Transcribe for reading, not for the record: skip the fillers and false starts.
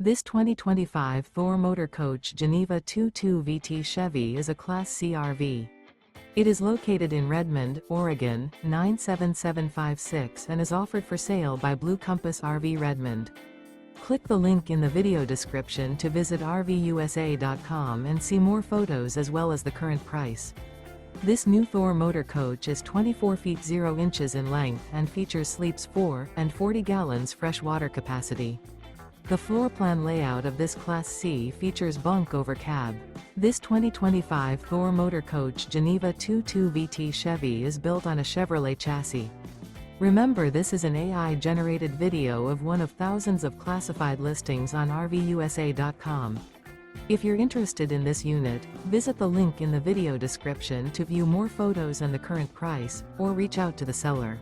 This 2025 Thor Motor Coach Geneva 22 VT Chevy is a Class C RV. It is located in Redmond, Oregon, 97756 and is offered for sale by Blue Compass RV Redmond. Click the link in the video description to visit RVUSA.com and see more photos as well as the current price. This new Thor Motor Coach is 24 feet 0 inches in length and features sleeps 4 and 40 gallons fresh water capacity. The floor plan layout of this Class C features Bunk Over Cab. This 2025 Thor Motor Coach Geneva 22 VT Chevy is built on a Chevrolet chassis. Remember, this is an AI-generated video of one of thousands of classified listings on RVUSA.com. If you're interested in this unit, visit the link in the video description to view more photos and the current price, or reach out to the seller.